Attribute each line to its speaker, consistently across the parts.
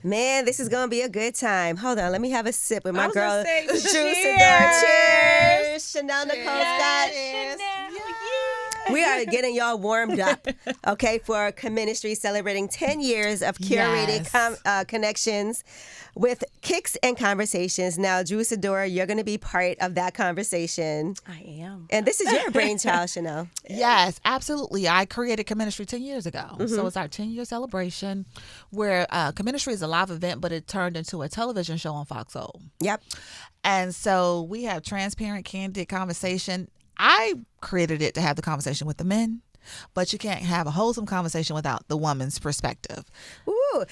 Speaker 1: Man, this is going to be a good time. Hold on. Let me have a sip with my girl.
Speaker 2: Cheers.
Speaker 1: Cheers. Chanel Nicole Scott.
Speaker 2: Cheers.
Speaker 1: We are getting y'all warmed up, okay, for CheMinistry celebrating 10 years of curated connections with kicks and conversations. Now, Drew Sidora, you're going to be part of that conversation.
Speaker 2: I am.
Speaker 1: And this is your brainchild, Chanel.
Speaker 3: Yes, absolutely. I created CheMinistry 10 years ago. So it's our 10-year celebration where CheMinistry is a live event, but it turned into a television show on Fox Soul.
Speaker 1: Yep.
Speaker 3: And so we have transparent, candid conversation. I created it to have the conversation with the men, but you can't have a wholesome conversation without the woman's perspective.
Speaker 1: Ooh,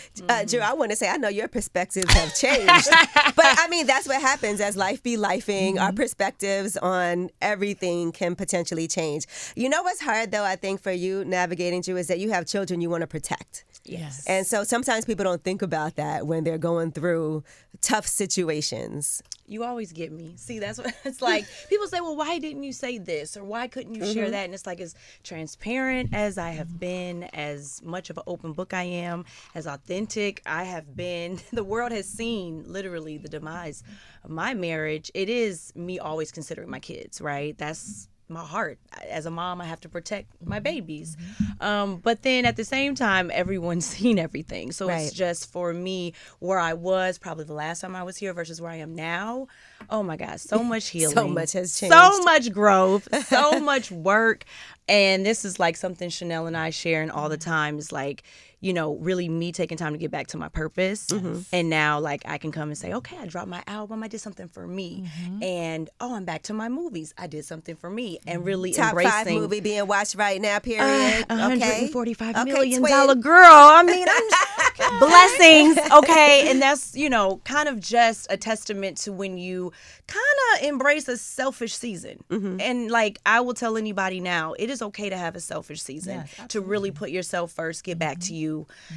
Speaker 1: Drew, I want to say, I know your perspectives have changed. But, I mean, that's what happens as life be lifing. Our perspectives on everything can potentially change. You know what's hard, though, I think, for you navigating, Drew, is that you have children you want to protect.
Speaker 2: Yes.
Speaker 1: And so sometimes people don't think about that when they're going through tough situations.
Speaker 2: You always get me. See, that's what it's like. People say, well, why didn't you say this? Or why couldn't you share that? And it's like, as transparent as I have been, as much of an open book I am, as authentic I have been, the world has seen literally the demise of my marriage. It is me always considering my kids, right? That's my heart. As a mom, I have to protect my babies. But then at the same time, everyone's seen everything. So it's just for me where I was probably the last time I was here versus where I am now. Oh my gosh, so much healing.
Speaker 1: So much has changed.
Speaker 2: So much growth, so much work. And this is like something Chanel and I sharing all the time is like, you know, really me taking time to get back to my purpose. And now, like, I can come and say, okay, I dropped my album. I did something for me. And, I'm back to my movies. I did something for me. And really
Speaker 1: Top
Speaker 2: embracing.
Speaker 1: 5 movie being watched right now, period.
Speaker 2: $145
Speaker 1: Okay,
Speaker 2: million
Speaker 1: twin.
Speaker 2: girl. I mean, I'm blessings. Okay. And that's, you know, kind of just a testament to when you kind of embrace a selfish season. And like, I will tell anybody now, it is okay to have a selfish season, to really put yourself first, get back to you.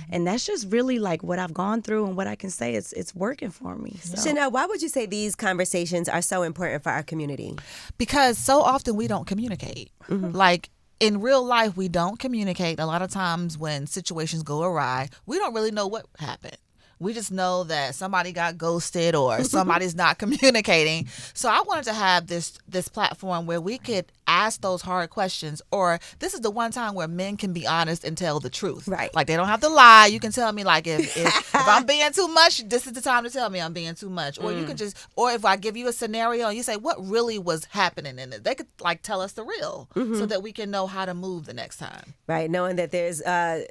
Speaker 2: And that's just really like what I've gone through and what I can say it's working for me. So.
Speaker 1: Chanel, why would you say these conversations are so important for our community?
Speaker 3: Because so often we don't communicate. Like, in real life, we don't communicate. A lot of times when situations go awry, we don't really know what happened. We just know that somebody got ghosted or somebody's not communicating. So I wanted to have this platform where we could ask those hard questions, or this is the one time where men can be honest and tell the truth.
Speaker 1: Right.
Speaker 3: Like, they don't have to lie. You can tell me, like, if I'm being too much, this is the time to tell me I'm being too much. Or you can just, or if I give you a scenario and you say, what really was happening in it? They could, like, tell us the real so that we can know how to move the next time.
Speaker 1: Right, knowing that there's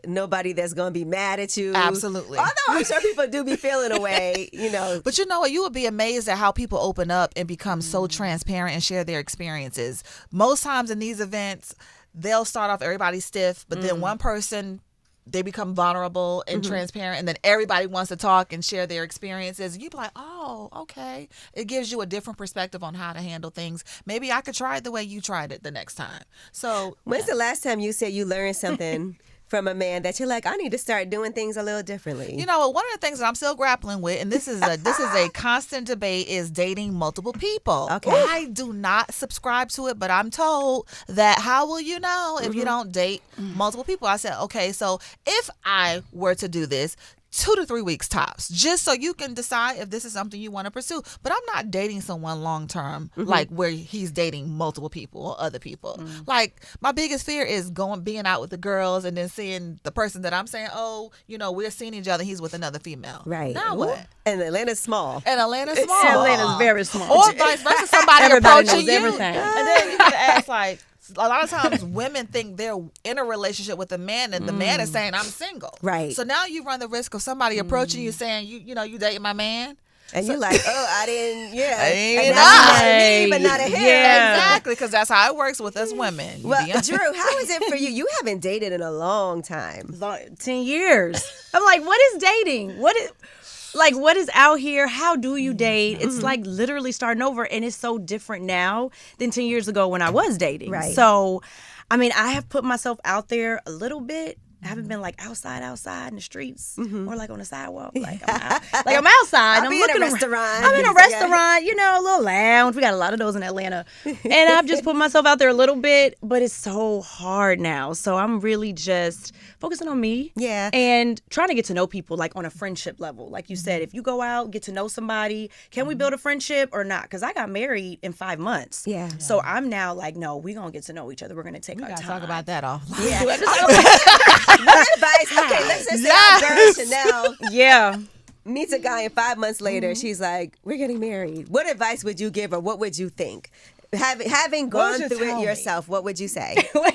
Speaker 1: nobody that's going to be mad at you.
Speaker 3: Absolutely.
Speaker 1: Although I'm sure people do be feeling a way, you know.
Speaker 3: But you know what? You would be amazed at how people open up and become so transparent and share their experiences. Most times in these events, they'll start off everybody stiff, but then one person, they become vulnerable and transparent, and then everybody wants to talk and share their experiences. And you'd be like, oh, okay. It gives you a different perspective on how to handle things. Maybe I could try it the way you tried it the next time. So
Speaker 1: When's the last time you said you learned something from a man that you're like, I need to start doing things a little differently?
Speaker 3: You know, one of the things that I'm still grappling with, and this is a constant debate, is dating multiple people.
Speaker 1: Okay.
Speaker 3: I do not subscribe to it, but I'm told that how will you know if you don't date multiple people? I said, okay, so if I were to do this, 2 to 3 weeks tops, just so you can decide if this is something you want to pursue. But I'm not dating someone long term, like where he's dating multiple people or other people. Like, my biggest fear is being out with the girls and then seeing the person that I'm saying, oh, you know, we're seeing each other, he's with another female.
Speaker 1: Right.
Speaker 3: Now what?
Speaker 1: And Atlanta's small.
Speaker 3: And Atlanta's small.
Speaker 2: Atlanta's very small.
Speaker 3: Or vice versa, somebody
Speaker 2: Everybody
Speaker 3: approaching
Speaker 2: knows
Speaker 3: you.
Speaker 2: everything.
Speaker 3: And then you gotta ask, like, a lot of times women think they're in a relationship with a man and the man is saying, I'm single.
Speaker 1: Right.
Speaker 3: So now you run the risk of somebody approaching you saying, you dating my man?
Speaker 1: And you're like, oh, I didn't,
Speaker 3: I didn't
Speaker 1: and
Speaker 3: know.
Speaker 1: not me, but not a him.
Speaker 2: Yeah.
Speaker 3: Exactly, because that's how it works with us women.
Speaker 1: Well, Drew, how is it for you? You haven't dated in a long time.
Speaker 2: 10 years. I'm like, what is dating? What is out here? How do you date? It's like literally starting over, and it's so different now than 10 years ago when I was dating.
Speaker 1: Right.
Speaker 2: So, I mean, I have put myself out there a little bit, haven't been like outside in the streets or like on the sidewalk. Like I'm outside.
Speaker 1: I'm in a restaurant.
Speaker 2: I'm in a restaurant, you know, a little lounge. We got a lot of those in Atlanta. And I've just put myself out there a little bit, but it's so hard now. So I'm really just focusing on me.
Speaker 1: Yeah.
Speaker 2: And trying to get to know people like on a friendship level. Like you said, if you go out, get to know somebody, can we build a friendship or not? Because I got married in 5 months.
Speaker 1: Yeah.
Speaker 2: So I'm now like, no, we're going to get to know each other. We're going to take our time.
Speaker 3: Talk about that offline.
Speaker 1: Yeah. What advice? Okay, let's just say our girl Chanel
Speaker 2: Yeah.
Speaker 1: meets a guy and 5 months later, she's like, we're getting married. What advice would you give her? What would you think? Having gone through it yourself, what would you say?
Speaker 3: What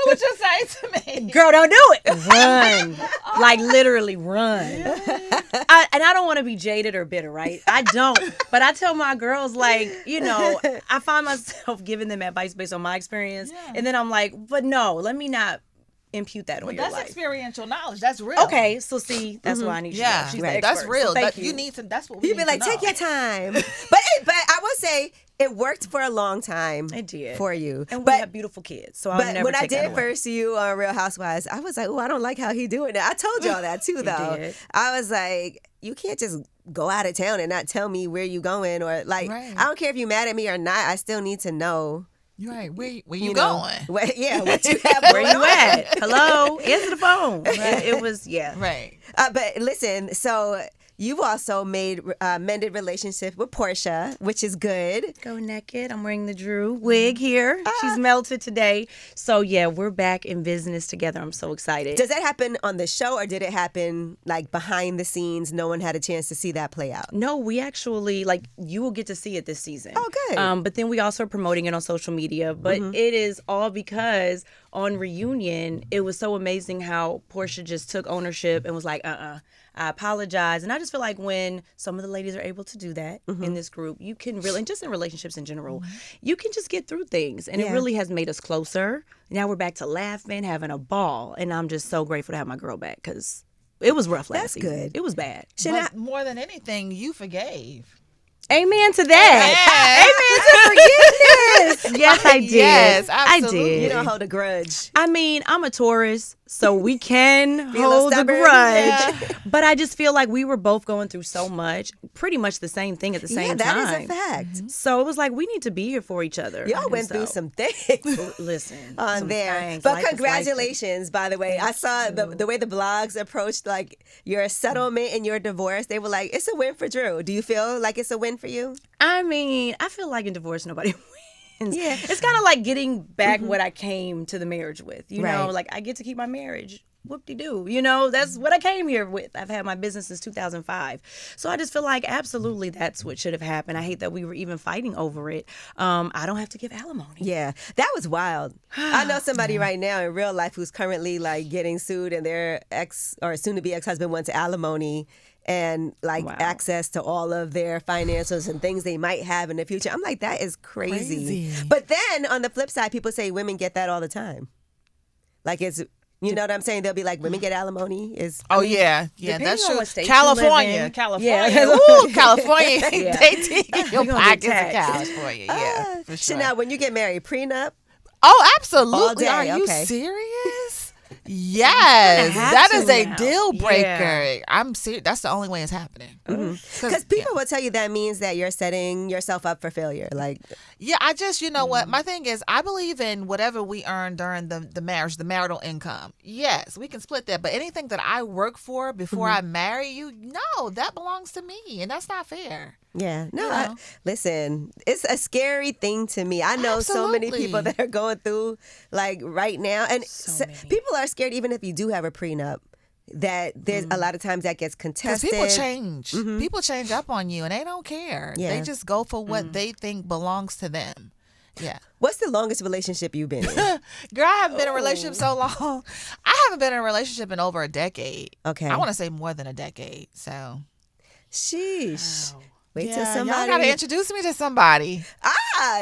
Speaker 3: would you say to me?
Speaker 2: Girl, don't do it. Run. Like literally run. And I don't want to be jaded or bitter, right? I don't. But I tell my girls, like, you know, I find myself giving them advice based on my experience. Yeah. And then I'm like, but no, let me not impute that on your life.
Speaker 3: That's experiential knowledge. That's real.
Speaker 2: Okay, so see, that's what I need.
Speaker 3: Yeah,
Speaker 2: she's
Speaker 3: right.
Speaker 2: the expert.
Speaker 3: That's real.
Speaker 2: So thank you.
Speaker 3: Need to. That's what we
Speaker 1: You'd
Speaker 3: need
Speaker 1: be like,
Speaker 3: to know.
Speaker 1: take your time. But I will say it worked for a long time.
Speaker 2: It did
Speaker 1: for you.
Speaker 2: And we have beautiful kids, so I'll never
Speaker 1: when I
Speaker 2: take that
Speaker 1: did
Speaker 2: away.
Speaker 1: first see you on Real Housewives, I was like, oh, I don't like how he doing it. I told y'all that too, though.
Speaker 2: did.
Speaker 1: I was like, you can't just go out of town and not tell me where you going or like,
Speaker 3: Right.
Speaker 1: I don't care if you mad at me or not. I still need to know.
Speaker 3: Right. Where you
Speaker 1: know,
Speaker 3: going?
Speaker 1: what you have
Speaker 2: Where
Speaker 1: going
Speaker 2: you
Speaker 1: on.
Speaker 2: at? Hello? Answer the phone. It was, yeah.
Speaker 3: Right.
Speaker 1: But listen, so you've also mended relationship with Portia, which is good.
Speaker 2: Go naked. I'm wearing the Drew wig here. She's melted today. So, yeah, we're back in business together. I'm so excited.
Speaker 1: Does that happen on the show or did it happen like behind the scenes? No one had a chance to see that play out.
Speaker 2: No, we actually, like, you will get to see it this season.
Speaker 1: Oh, good.
Speaker 2: But then we also are promoting it on social media. But it is all because on Reunion, it was so amazing how Portia just took ownership and was like, I apologize. And I just feel like when some of the ladies are able to do that in this group, you can really, and just in relationships in general, you can just get through things. And it really has made us closer. Now we're back to laughing, having a ball. And I'm just so grateful to have my girl back because it was rough last season.
Speaker 1: Good.
Speaker 2: It was bad.
Speaker 3: But more than anything, you forgave.
Speaker 2: Amen to that. Amen to forgiveness. Yes, I did.
Speaker 3: Yes,
Speaker 2: I
Speaker 3: absolutely.
Speaker 2: did.
Speaker 1: You don't hold a grudge.
Speaker 2: I mean, I'm a Taurus, so we can
Speaker 1: a little
Speaker 2: hold a
Speaker 1: stubborn.
Speaker 2: grudge. But I just feel like we were both going through so much, pretty much the same thing at the same time.
Speaker 1: Yeah, that is a fact.
Speaker 2: So it was like, we need to be here for each other.
Speaker 1: Y'all
Speaker 2: And
Speaker 1: went through some things.
Speaker 2: Listen.
Speaker 1: On
Speaker 2: some
Speaker 1: there.
Speaker 2: things.
Speaker 1: But
Speaker 2: Life is
Speaker 1: congratulations, by the way. I saw the way the blogs approached like your settlement and your divorce. They were like, it's a win for Drew. Do you feel like it's a win for you?
Speaker 2: I mean, I feel like in divorce, nobody wins.
Speaker 1: Yeah.
Speaker 2: It's kind of like getting back what I came to the marriage with. You know,
Speaker 1: Right.
Speaker 2: like I get to keep my marriage. Whoop-de-doo. You know, that's what I came here with. I've had my business since 2005. So I just feel like absolutely that's what should have happened. I hate that we were even fighting over it. I don't have to give alimony.
Speaker 1: Yeah, that was wild. I know somebody right now in real life who's currently like getting sued and their ex or soon to be ex-husband wants alimony and like access to all of their finances and things they might have in the future. I'm like, that is crazy. But then on the flip side, people say women get that all the time. Like it's, you know what I'm saying? They'll be like, women get alimony.
Speaker 3: Yeah,
Speaker 2: depending
Speaker 3: that's
Speaker 2: on
Speaker 3: true.
Speaker 2: what state you live in.
Speaker 3: California.
Speaker 2: Yeah.
Speaker 3: Ooh, California.
Speaker 2: Yeah.
Speaker 3: They take your
Speaker 2: You're gonna
Speaker 3: pockets
Speaker 2: get
Speaker 3: of
Speaker 2: taxed.
Speaker 3: California. Yeah, for sure.
Speaker 1: Chanel, when you get married, prenup?
Speaker 3: Oh, absolutely.
Speaker 1: All day,
Speaker 3: Are you
Speaker 1: okay.
Speaker 3: serious? Yes,
Speaker 2: have
Speaker 3: that
Speaker 2: to
Speaker 3: is a
Speaker 2: now.
Speaker 3: deal breaker.
Speaker 2: Yeah.
Speaker 3: I'm serious. That's the only way it's happening.
Speaker 1: Because people will tell you that means that you're setting yourself up for failure. Like,
Speaker 3: Yeah, I just, you know what? My thing is, I believe in whatever we earn during the marriage, the marital income. Yes, we can split that. But anything that I work for before I marry you, no, that belongs to me. And that's not fair.
Speaker 1: yeah, no,
Speaker 3: You know?
Speaker 1: listen, it's a scary thing to me. I know so many people that are going through like right now. And people are scared even if you do have a prenup. That there's a lot of times that gets contested.
Speaker 3: Because people change. People change up on you and they don't care.
Speaker 1: Yeah.
Speaker 3: They just go for what they think belongs to them. Yeah.
Speaker 1: What's the longest relationship you've been in?
Speaker 3: Girl, I haven't been in a relationship so long. I haven't been in a relationship in over a decade.
Speaker 1: Okay.
Speaker 3: I want to say more than a decade. So.
Speaker 1: Sheesh.
Speaker 2: Wow.
Speaker 1: Wait till
Speaker 3: Yeah,
Speaker 1: somebody.
Speaker 3: y'all gotta introduce me to somebody.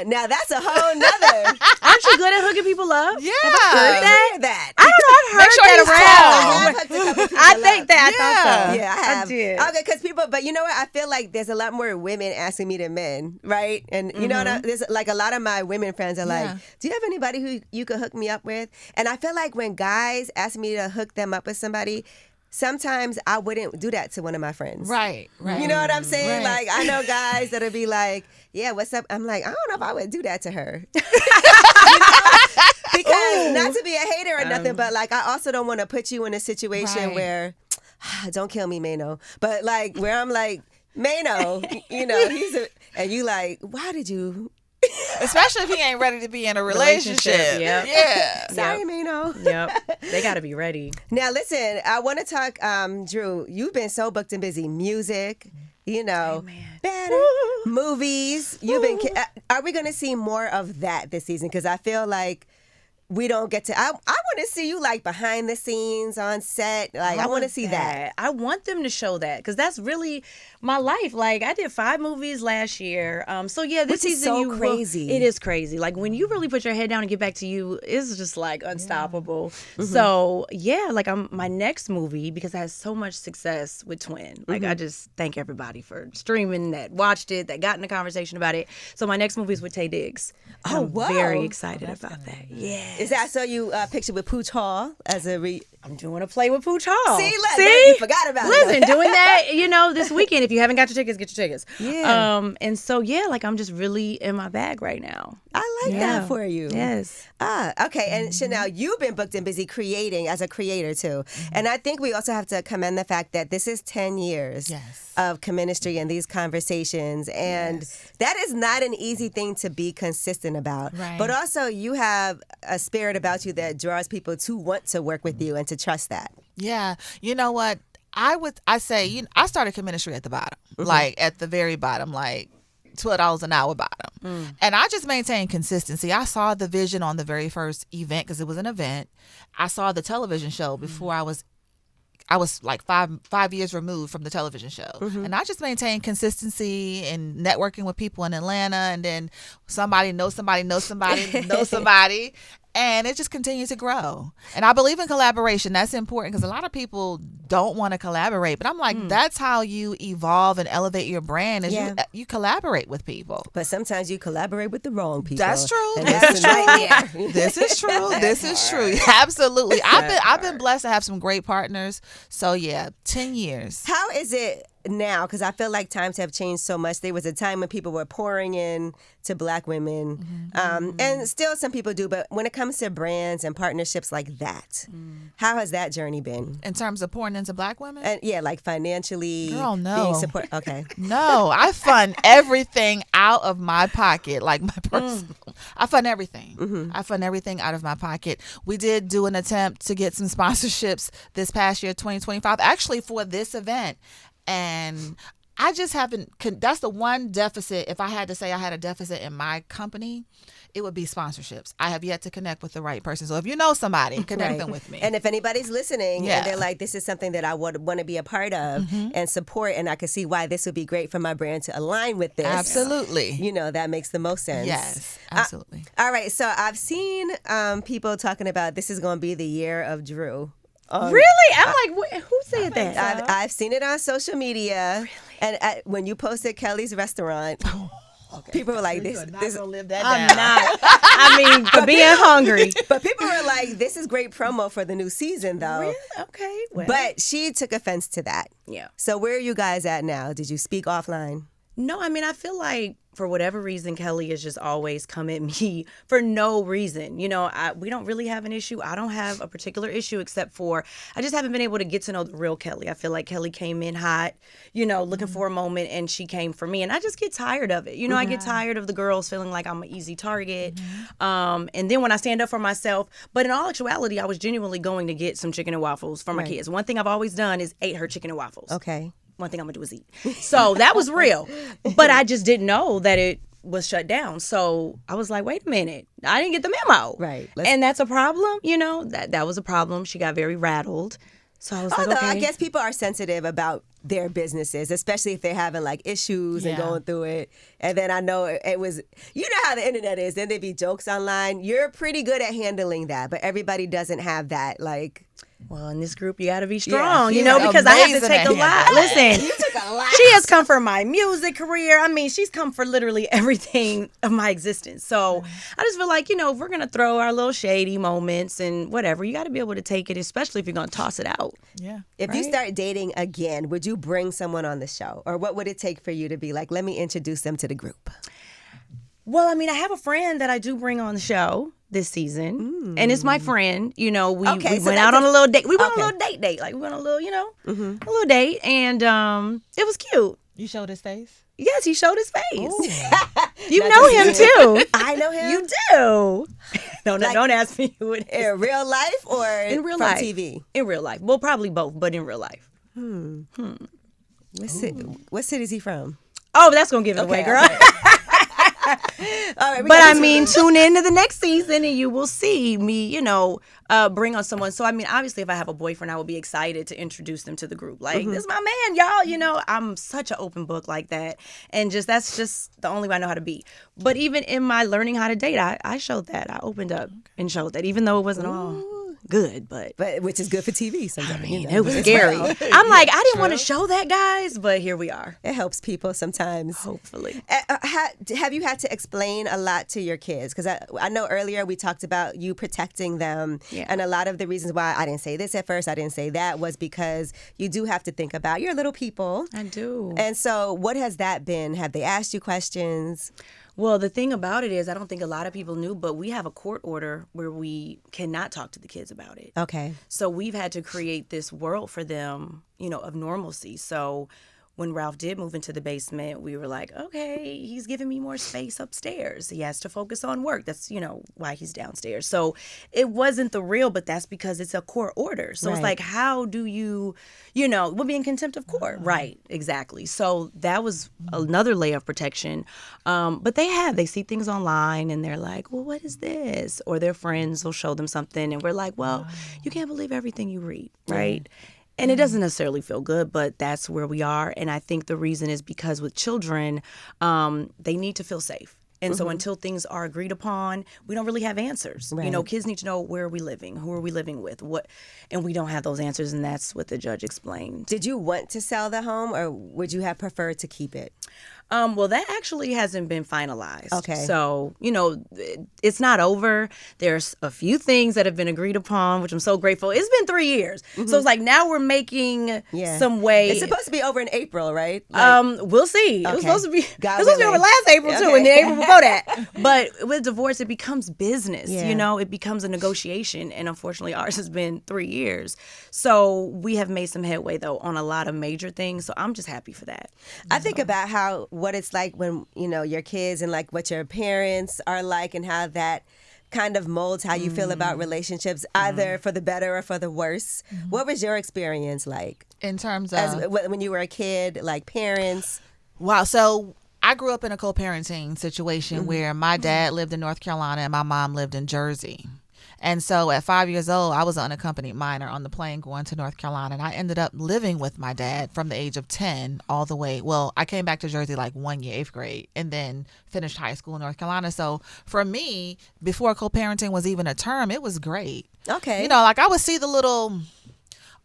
Speaker 1: Now that's a whole nother.
Speaker 2: Aren't you good at hooking people up?
Speaker 3: Yeah.
Speaker 2: Have I heard that?
Speaker 1: Hear that.
Speaker 2: I don't know. I've heard
Speaker 3: Make sure
Speaker 2: that
Speaker 3: he's
Speaker 2: around.
Speaker 3: tall.
Speaker 1: I have hooked a couple people
Speaker 2: I think like that. I thought so.
Speaker 1: Yeah, I have.
Speaker 2: did.
Speaker 1: Okay, because people, but you know what? I feel like there's a lot more women asking me than men, right? And you know, there's like a lot of my women friends are like, "Do you have anybody who you could hook me up with?" And I feel like when guys ask me to hook them up with somebody, sometimes I wouldn't do that to one of my friends.
Speaker 3: Right.
Speaker 1: You know what I'm saying?
Speaker 3: Right.
Speaker 1: Like, I know guys that'll be like, yeah, what's up? I'm like, I don't know if I would do that to her. Because not to be a hater or nothing, but like, I also don't want to put you in a situation where, don't kill me, Mano. But like, where I'm like, Mano, you know, and you like, why did you?
Speaker 3: Especially if he ain't ready to be in a relationship.
Speaker 2: Yep.
Speaker 3: Yeah.
Speaker 1: Sorry, Mano.
Speaker 2: Yep. They got to be ready.
Speaker 1: Now, listen, I want to talk, Drew, you've been so booked and busy. Music, you know, better movies. You've been. Are we going to see more of that this season? Because I feel like we don't get to. I want to see you like behind the scenes on set. Like I want to see that.
Speaker 2: I want them to show that because that's really my life. Like I did 5 movies last year. So yeah, this
Speaker 1: Which is
Speaker 2: season
Speaker 1: so crazy.
Speaker 2: It is crazy. Like when you really put your head down and get back to you, it's just like unstoppable. So yeah, like my next movie, because I had so much success with Twin. Like I just thank everybody for streaming that, watched it, that got in the conversation about it. So my next movie is with Taye Diggs.
Speaker 1: Oh,
Speaker 2: I'm
Speaker 1: wow.
Speaker 2: very excited about that. Yeah.
Speaker 1: Is that so you pictured with Pooch Hall as a
Speaker 2: I'm doing a play with Pooch Hall.
Speaker 1: See, you forgot about it.
Speaker 2: Listen, doing that, you know, this weekend. If you haven't got your tickets, get your tickets.
Speaker 1: Yeah.
Speaker 2: And so yeah, like I'm just really in my bag right now.
Speaker 1: I like that for you.
Speaker 2: Yes.
Speaker 1: Okay. And Chanel, you've been booked and busy creating as a creator too. And I think we also have to commend the fact that this is 10 years of CheMinistry and these conversations. And that is not an easy thing to be consistent about.
Speaker 3: Right.
Speaker 1: But also you have a spirit about you that draws people to want to work with you and to trust that.
Speaker 3: Yeah. You know what? I say, I started CheMinistry at the bottom, like at the very bottom, like $12 an hour bottom. And I just maintained consistency. I saw the vision on the very first event because it was an event. I saw the television show before I was like five years removed from the television show. And I just maintained consistency and networking with people in Atlanta. And then somebody knows somebody knows somebody knows somebody. And it just continues to grow. And I believe in collaboration. That's important because a lot of people don't want to collaborate. But I'm like, that's how you evolve and elevate your brand is you collaborate with people.
Speaker 1: But sometimes you collaborate with the wrong people.
Speaker 3: That's true.
Speaker 1: And that's a nightmare.
Speaker 3: This is true. This is true. Absolutely. I've been blessed to have some great partners. So yeah, 10 years.
Speaker 1: How is it now? Because I feel like times have changed so much. There was a time when people were pouring in to Black women, and still some people do. But when it comes to brands and partnerships like that, how has that journey been?
Speaker 3: In terms of pouring into Black women?
Speaker 1: And yeah, like financially,
Speaker 3: Girl, no.
Speaker 1: being support. Okay,
Speaker 3: No, I fund everything out of my pocket, like my personal. I fund everything. I fund everything out of my pocket. We did do an attempt to get some sponsorships this past year, 2025, actually for this event. And I just haven't, that's the one deficit. If I had to say I had a deficit in my company, it would be sponsorships. I have yet to connect with the right person. So if you know somebody, connect them with me.
Speaker 1: And if anybody's listening and they're like, this is something that I would want to be a part of and support, and I can see why this would be great for my brand to align with this.
Speaker 3: Absolutely.
Speaker 1: You know, that makes the most sense.
Speaker 3: Yes, absolutely.
Speaker 1: All right. So I've seen people talking about this is going to be the year of Drew.
Speaker 2: Really? I'm like, who said that?
Speaker 1: I've seen it on social media. Really? And when you posted Kelly's restaurant, people were like, "This
Speaker 3: gonna live that
Speaker 2: I'm
Speaker 3: down.
Speaker 2: not. I mean, for being hungry.
Speaker 1: But people were like, "This is great promo for the new season, though."
Speaker 2: Really? Okay. Well.
Speaker 1: But she took offense to that.
Speaker 2: Yeah.
Speaker 1: So where are you guys at now? Did you speak offline?
Speaker 2: No, I mean, I feel like for whatever reason, Kelly has just always come at me for no reason. You know, we don't really have an issue. I don't have a particular issue except for I just haven't been able to get to know the real Kelly. I feel like Kelly came in hot, you know, looking for a moment, and she came for me. And I just get tired of it. You know, I get tired of the girls feeling like I'm an easy target. And then when I stand up for myself, but in all actuality, I was genuinely going to get some chicken and waffles for my kids. One thing I've always done is ate her chicken and waffles.
Speaker 1: Okay.
Speaker 2: One thing I'm gonna do is eat. So that was real. But I just didn't know that it was shut down. So I was like, wait a minute. I didn't get the memo.
Speaker 1: Right.
Speaker 2: And that's a problem, you know? That was a problem. She got very rattled. So I was like, okay.
Speaker 1: I guess people are sensitive about their businesses, especially if they're having like issues and going through it. And then I know it was, you know how the internet is. Then there'd be jokes online. You're pretty good at handling that, but everybody doesn't have that like
Speaker 2: Well, in this group, you got to be strong,
Speaker 3: she's
Speaker 2: you know, because I have to
Speaker 3: amazing
Speaker 2: take
Speaker 3: at
Speaker 2: a lot.
Speaker 3: handling
Speaker 2: Listen,
Speaker 1: You took a lot.
Speaker 2: she has come for my music career. I mean, she's come for literally everything of my existence. So I just feel like, you know, if we're going to throw our little shady moments and whatever, you got to be able to take it, especially if you're going to toss it out.
Speaker 3: Yeah.
Speaker 1: If you start dating again, would you bring someone on the show? Or what would it take for you to be like, let me introduce them to the group?
Speaker 2: Well, I mean, I have a friend that I do bring on the show this season, and it's my friend. You know, we
Speaker 1: so
Speaker 2: went out on a little date. We went on
Speaker 1: okay.
Speaker 2: a little date. Like, we went on a little, you know, a little date, and it was cute.
Speaker 3: You showed his face?
Speaker 2: Yes, he showed his face. You
Speaker 1: Not
Speaker 2: know
Speaker 1: just
Speaker 2: him
Speaker 1: you.
Speaker 2: too.
Speaker 1: I know him.
Speaker 2: You do. No,
Speaker 1: Like-
Speaker 2: don't ask me who it is.
Speaker 1: In real life or
Speaker 2: In real
Speaker 1: from
Speaker 2: life.
Speaker 1: TV?
Speaker 2: In real life. Well, probably both, but in real life.
Speaker 1: What city is he from?
Speaker 2: Oh, that's going to give it away, girl.
Speaker 1: Okay. All right, we
Speaker 2: But
Speaker 1: got
Speaker 2: I
Speaker 1: this
Speaker 2: mean,
Speaker 1: one.
Speaker 2: tune in to the next season and you will see me, you know, bring on someone. So, I mean, obviously, if I have a boyfriend, I will be excited to introduce them to the group. Like, this is my man, y'all. You know, I'm such an open book like that. And that's just the only way I know how to be. But even in my learning how to date, I showed that. I opened up and showed that, even though it wasn't all good, but
Speaker 1: Which is good for TV sometimes.
Speaker 2: I mean,
Speaker 1: you know.
Speaker 2: it was scary. I'm like, I didn't want to show that, guys, but here we are.
Speaker 1: It helps people sometimes.
Speaker 2: Hopefully.
Speaker 1: Have you had to explain a lot to your kids? Because I know earlier we talked about you protecting them.
Speaker 2: Yeah.
Speaker 1: And a lot of the reasons why I didn't say this at first, I didn't say that, was because you do have to think about your little people.
Speaker 2: I do.
Speaker 1: And so what has that been? Have they asked you questions?
Speaker 2: Well, the thing about it is, I don't think a lot of people knew, but we have a court order where we cannot talk to the kids about it.
Speaker 1: Okay.
Speaker 2: So we've had to create this world for them, you know, of normalcy. So when Ralph did move into the basement, we were like, okay, he's giving me more space upstairs. He has to focus on work. That's, you know, why he's downstairs. So it wasn't the real, but that's because it's a court order. So
Speaker 1: Right.
Speaker 2: it's like, how do you know, we'll be in contempt of court. Right, exactly. So that was another layer of protection. But they see things online and they're like, well, what is this? Or their friends will show them something and we're like, well, you can't believe everything you read, right? And it doesn't necessarily feel good, but that's where we are. And I think the reason is because with children, they need to feel safe. And so until things are agreed upon, we don't really have answers.
Speaker 1: Right.
Speaker 2: You know, kids need to know, where are we living? Who are we living with? What? And we don't have those answers, and that's what the judge explained.
Speaker 1: Did you want to sell the home or would you have preferred to keep it?
Speaker 2: Well, that actually hasn't been finalized.
Speaker 1: Okay.
Speaker 2: So, you know, it's not over. There's a few things that have been agreed upon, which I'm so grateful. It's been 3 years. So it's like now we're making some way.
Speaker 1: It's supposed to be over in April, right?
Speaker 2: We'll see. It was
Speaker 1: Okay.
Speaker 2: supposed to be
Speaker 1: God
Speaker 2: it was supposed to be over
Speaker 1: willing.
Speaker 2: last April too,
Speaker 1: Okay.
Speaker 2: and the April before that. But with divorce, it becomes business.
Speaker 1: Yeah.
Speaker 2: You know, it becomes a negotiation, and unfortunately, ours has been 3 years. So we have made some headway though on a lot of major things. So I'm just happy for that.
Speaker 1: I think about what it's like when, you know, your kids and like what your parents are like and how that kind of molds how you feel about relationships, either for the better or for the worse. What was your experience like
Speaker 3: In terms of
Speaker 1: when you were a kid, like parents?
Speaker 3: Wow. So I grew up in a co-parenting situation where my dad lived in North Carolina and my mom lived in Jersey. And so at 5 years old, I was an unaccompanied minor on the plane going to North Carolina. And I ended up living with my dad from the age of 10 all the way. Well, I came back to Jersey like 1 year, 8th grade, and then finished high school in North Carolina. So for me, before co-parenting was even a term, it was great.
Speaker 1: Okay.
Speaker 3: You know, like I would see the little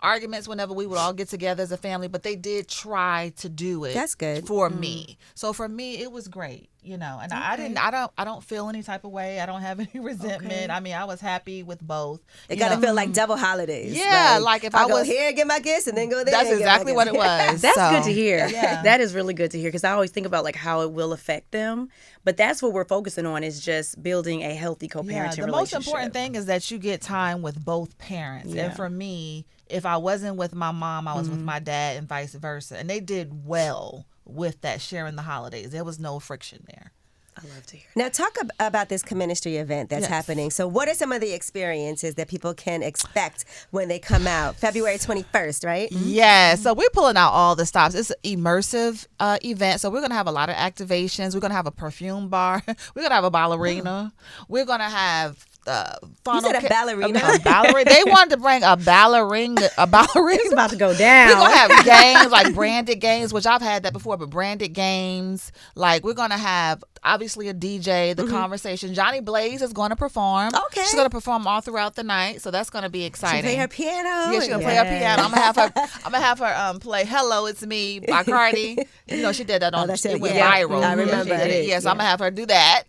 Speaker 3: arguments whenever we would all get together as a family, but they did try to do it.
Speaker 1: That's good.
Speaker 3: For me. So for me, it was great, you know, and I don't feel any type of way. I don't have any resentment.
Speaker 2: Okay.
Speaker 3: I mean, I was happy with both.
Speaker 1: It
Speaker 3: you
Speaker 1: got to
Speaker 3: know.
Speaker 1: feel like double holidays.
Speaker 3: Yeah, like if I
Speaker 1: go
Speaker 3: was-
Speaker 1: here and get my gifts and then go there.
Speaker 3: That's
Speaker 1: and get my
Speaker 3: exactly what it
Speaker 1: gifts.
Speaker 3: was.
Speaker 2: That's
Speaker 3: So,
Speaker 2: good to hear.
Speaker 3: Yeah.
Speaker 2: That is really good to hear because I always think about like how it will affect them. But that's what we're focusing on is just building a healthy co-parenting
Speaker 3: Yeah, the
Speaker 2: relationship.
Speaker 3: most important thing is that you get time with both parents.
Speaker 2: Yeah.
Speaker 3: And for me, if I wasn't with my mom, I was with my dad and vice versa. And they did well with that sharing the holidays. There was no friction there.
Speaker 2: I love to hear.
Speaker 1: Now, talk about this CheMinistry event that's
Speaker 3: Yes.
Speaker 1: happening. So what are some of the experiences that people can expect when they come out? February 21st, right?
Speaker 3: Yeah, so we're pulling out all the stops. It's an immersive event. So we're going to have a lot of activations. We're going to have a perfume bar. We're going to have a ballerina. We're going to have
Speaker 1: You said a ballerina.
Speaker 3: A ballerina. They wanted to bring a ballerina.
Speaker 2: It's about to go down.
Speaker 3: We're gonna have games like branded games, which I've had that before, but branded games. Like we're gonna have obviously a DJ, the conversation. Johnny Blaze is going to perform.
Speaker 1: Okay.
Speaker 3: She's gonna perform all throughout the night, so that's gonna be exciting.
Speaker 1: She play her piano.
Speaker 3: Yeah, she's gonna play her piano. I'm gonna have her play "Hello, It's Me" by Cardi. You know, she did that on. It went viral.
Speaker 1: I remember it.
Speaker 3: Yes, I'm gonna have her do that.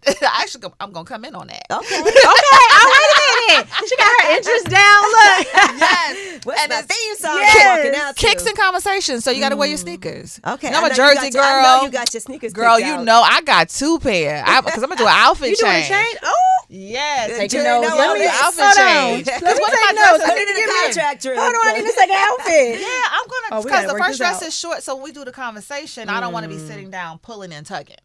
Speaker 3: I'm gonna come in on that.
Speaker 1: Okay.
Speaker 2: Okay. Oh, wait a minute. She got her interest down. Look.
Speaker 3: Yes.
Speaker 1: What's
Speaker 3: And
Speaker 1: my
Speaker 3: it's
Speaker 1: theme song?
Speaker 2: Yes.
Speaker 1: Walking out to?
Speaker 3: Kicks and conversation, so you got to wear your sneakers.
Speaker 1: Okay.
Speaker 3: You know, I'm
Speaker 1: I
Speaker 3: a
Speaker 1: know
Speaker 3: Jersey
Speaker 1: you got
Speaker 3: girl.
Speaker 1: I know you got your sneakers.
Speaker 3: Girl,
Speaker 1: picked
Speaker 3: you
Speaker 1: out.
Speaker 3: know I got 2 pair. Because I'm gonna do an outfit
Speaker 2: You doing
Speaker 3: change.
Speaker 2: a change? Oh.
Speaker 3: Yes,
Speaker 1: Taking
Speaker 3: taking
Speaker 1: notes.
Speaker 3: notes.
Speaker 1: Let me-
Speaker 3: Outfit
Speaker 2: hold on.
Speaker 3: change.
Speaker 2: Let me
Speaker 3: What
Speaker 2: take
Speaker 3: am I
Speaker 2: notes.
Speaker 3: dressing?
Speaker 1: I needed a contract dress.
Speaker 2: Hold on, I need a second outfit.
Speaker 3: Yeah, I'm
Speaker 2: Oh,
Speaker 3: gonna
Speaker 2: we gotta
Speaker 3: because the
Speaker 2: work
Speaker 3: first
Speaker 2: this
Speaker 3: dress
Speaker 2: out.
Speaker 3: is short, so when we do the conversation, I don't want to be sitting down pulling and tugging.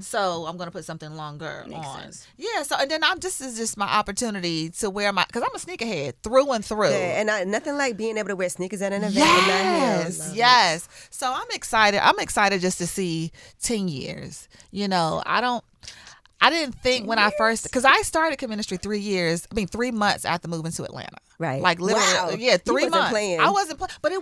Speaker 3: So I'm gonna put something longer on.
Speaker 2: sense.
Speaker 3: Yeah. So and then this is just my opportunity to wear because I'm a sneakerhead through and through.
Speaker 1: Yeah, and nothing like being able to wear sneakers at an event.
Speaker 3: Yes, yes. So I'm excited. I'm excited just to see 10 years. You know, I didn't think when I first, because I started CheMinistry 3 months after moving to Atlanta.
Speaker 1: Right.
Speaker 3: Like literally,
Speaker 1: Wow.
Speaker 3: yeah,
Speaker 1: You
Speaker 3: 3
Speaker 1: wasn't
Speaker 3: months.
Speaker 1: playing.
Speaker 3: I wasn't playing, but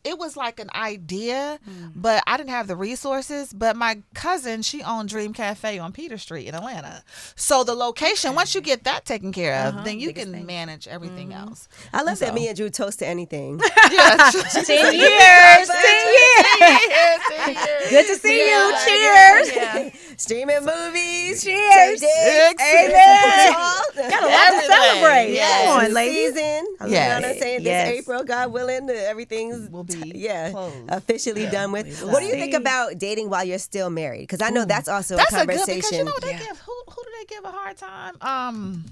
Speaker 3: it was like an idea, but I didn't have the resources. But my cousin, she owned Dream Cafe on Peter Street in Atlanta. So the location, once you get that taken care of, then you can manage everything else.
Speaker 1: I love that me and Drew toast to anything.
Speaker 3: Yeah,
Speaker 2: 10 years. 10 years.
Speaker 3: 10 years.
Speaker 2: Good to see you.
Speaker 3: Yeah.
Speaker 2: Cheers.
Speaker 3: Yeah.
Speaker 1: Streaming movies.
Speaker 2: Cheers.
Speaker 1: Amen.
Speaker 2: Got a lot to celebrate.
Speaker 3: Yes.
Speaker 2: Come on, ladies.
Speaker 1: Season.
Speaker 3: Yes.
Speaker 1: You know what I'm saying?
Speaker 2: Yes.
Speaker 1: This April, God willing, everything's
Speaker 3: Will be
Speaker 1: closed.
Speaker 3: closed.
Speaker 1: Officially done with.
Speaker 2: will
Speaker 1: What do you
Speaker 2: see.
Speaker 1: think about dating while you're still married? Because I know that's also
Speaker 3: That's
Speaker 1: a
Speaker 3: a good
Speaker 1: conversation.
Speaker 3: because you know what they give. Who do they give a hard time?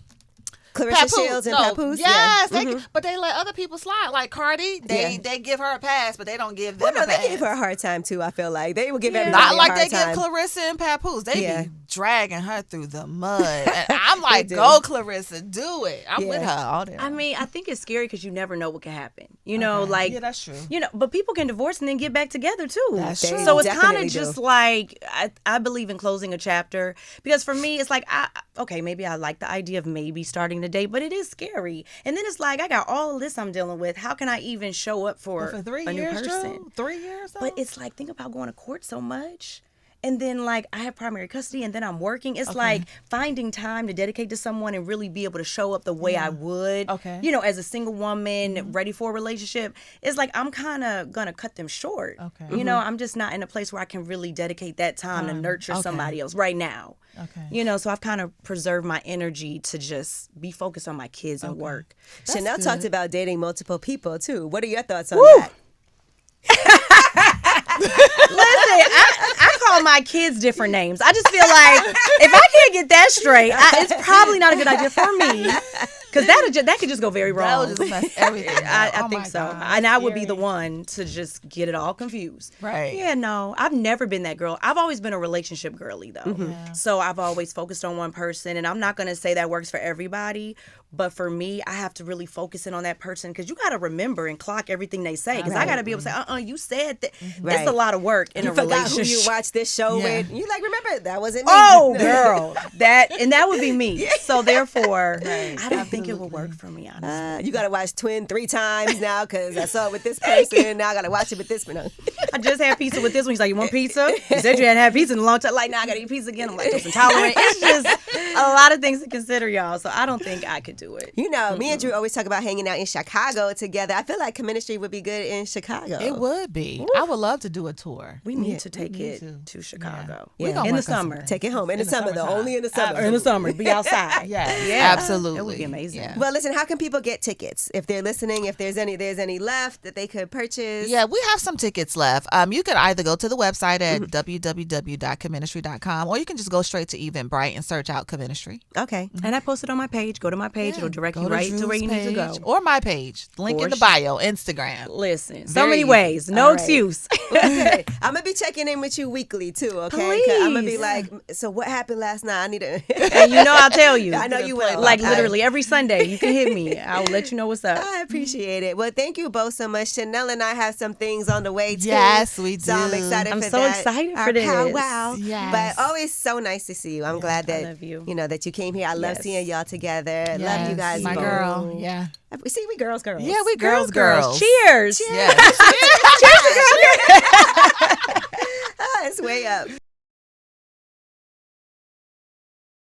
Speaker 1: Clarissa
Speaker 3: Papoose.
Speaker 1: Shields and
Speaker 3: No,
Speaker 1: Papoose.
Speaker 3: yes,
Speaker 1: Yeah.
Speaker 3: but they let other people slide. Like Cardi, they give her a pass, but they don't give them
Speaker 1: Well, no,
Speaker 3: a pass.
Speaker 1: they gave her a hard time too. I feel like they would give everybody
Speaker 3: Not
Speaker 1: a
Speaker 3: like
Speaker 1: hard
Speaker 3: they
Speaker 1: time.
Speaker 3: give Clarissa and Papoose. They
Speaker 1: Yeah.
Speaker 3: be dragging her through the mud. And I'm like,
Speaker 1: do.
Speaker 3: go Clarissa, do it. I'm with
Speaker 1: Yeah.
Speaker 3: her all day.
Speaker 2: I mean, I think it's scary because you never know what can happen. You know, like,
Speaker 3: yeah, that's true.
Speaker 2: you know, but people can divorce and then get back together too.
Speaker 3: That's true.
Speaker 2: So it's kind
Speaker 1: Definitely
Speaker 2: of just
Speaker 1: do.
Speaker 2: like I believe in closing a chapter because for me it's like okay, maybe I like the idea of maybe starting the date, but it is scary. And then it's like I got all of this I'm dealing with. How can I even show up for
Speaker 3: 3
Speaker 2: a
Speaker 3: years,
Speaker 2: new person?
Speaker 3: Drew? 3 years? Though?
Speaker 2: But it's like think about going to court so much. And then like I have primary custody and then I'm working. It's like finding time to dedicate to someone and really be able to show up the way I would.
Speaker 3: Okay.
Speaker 2: You know, as a single woman ready for a relationship. It's like I'm kind of going to cut them short.
Speaker 3: Okay.
Speaker 2: You know, I'm just not in a place where I can really dedicate that time to nurture somebody else right now.
Speaker 3: Okay.
Speaker 2: You know, so I've kind of preserved my energy to just be focused on my kids and work.
Speaker 1: Chanel talked about dating multiple people too. What are your thoughts on that?
Speaker 2: Listen, I call my kids different names. I just feel like if I can't get that straight, it's probably not a good idea for me. Because that could just go very
Speaker 3: That
Speaker 2: wrong.
Speaker 3: would just mess everything up.
Speaker 2: I
Speaker 3: Oh
Speaker 2: think
Speaker 3: my
Speaker 2: so.
Speaker 3: God,
Speaker 2: And I would be the
Speaker 3: scary.
Speaker 2: one to just get it all confused.
Speaker 3: Right.
Speaker 2: Yeah, no. I've never been that girl. I've always been a relationship girly, though. So I've always focused on one person. And I'm not going to say that works for everybody. But for me, I have to really focus in on that person because you got to remember and clock everything they say. Because I got to be able to say, you said that.
Speaker 1: Right.
Speaker 2: It's a lot of work in
Speaker 1: You
Speaker 2: a
Speaker 1: forgot who
Speaker 2: relationship.
Speaker 1: you watched this show
Speaker 3: Yeah.
Speaker 1: with. You like remember that wasn't me.
Speaker 2: Oh, girl, that would be me. So therefore, I don't think it would work for me. Honestly,
Speaker 1: You gotta watch Twin 3 times now because I saw it with this person. Now I gotta watch it with this person.
Speaker 2: I just had pizza with this one. He's like, "You want pizza?" You said you hadn't had pizza in a long time. Like, now I gotta eat pizza again. I'm lactose intolerant. It's just a lot of things to consider, y'all. So I don't think I could do it.
Speaker 1: You know, me and Drew always talk about hanging out in Chicago together. I feel like CheMinistry would be good in Chicago.
Speaker 3: It would be. I would love to do a tour.
Speaker 2: We need to take it
Speaker 3: to.
Speaker 2: to Chicago
Speaker 1: Yeah. We gonna
Speaker 2: in the
Speaker 3: work on
Speaker 2: summer.
Speaker 3: something.
Speaker 1: Take it home in the summer though.
Speaker 3: summertime.
Speaker 1: Only in the summer.
Speaker 2: Or in the summer, be outside.
Speaker 3: Yeah, absolutely.
Speaker 2: It would be amazing.
Speaker 3: Yeah.
Speaker 1: Well, listen, how can people get tickets if they're listening? If there's any left that they could purchase?
Speaker 3: Yeah, we have some tickets left. You could either go to the website at www.cheministry.com or you can just go straight to Eventbrite and search out CheMinistry.
Speaker 1: Okay.
Speaker 2: And I posted on my page. Go to my page. It'll direct
Speaker 3: Go
Speaker 2: you
Speaker 3: to
Speaker 2: right to where you
Speaker 3: Drew's
Speaker 2: need to go.
Speaker 3: page or my page. Link
Speaker 2: For
Speaker 3: in the
Speaker 2: sure.
Speaker 3: bio, Instagram.
Speaker 2: Listen, so
Speaker 3: Very
Speaker 2: many
Speaker 3: easy.
Speaker 2: ways. No
Speaker 1: All right.
Speaker 2: excuse.
Speaker 1: Okay. I'm gonna be checking in with you weekly too. Okay. 'Cause I'm gonna be
Speaker 2: Please.
Speaker 1: like, so what happened last night? I need to.
Speaker 2: And you know I'll tell you.
Speaker 1: I know you will.
Speaker 2: Like
Speaker 1: I-
Speaker 2: literally every Sunday, you can hit me. I'll let you know what's up.
Speaker 1: I appreciate it. Well, thank you both so much. Chanel and I have some things on the way too.
Speaker 3: Yes, we
Speaker 1: So I'm
Speaker 3: do.
Speaker 1: excited
Speaker 2: I'm
Speaker 1: for
Speaker 2: so
Speaker 1: that.
Speaker 2: excited
Speaker 1: Our
Speaker 2: for this.
Speaker 1: powwow.
Speaker 3: Yes.
Speaker 1: But always so nice to see you. I'm glad that
Speaker 2: love you.
Speaker 1: know that you came here. I love
Speaker 2: Yes.
Speaker 1: seeing y'all together. Love love you guys.
Speaker 3: My
Speaker 1: both.
Speaker 3: girl. Yeah.
Speaker 1: See, we girls.
Speaker 3: Yeah, we girls.
Speaker 2: Cheers.
Speaker 3: Yes.
Speaker 1: It's way up.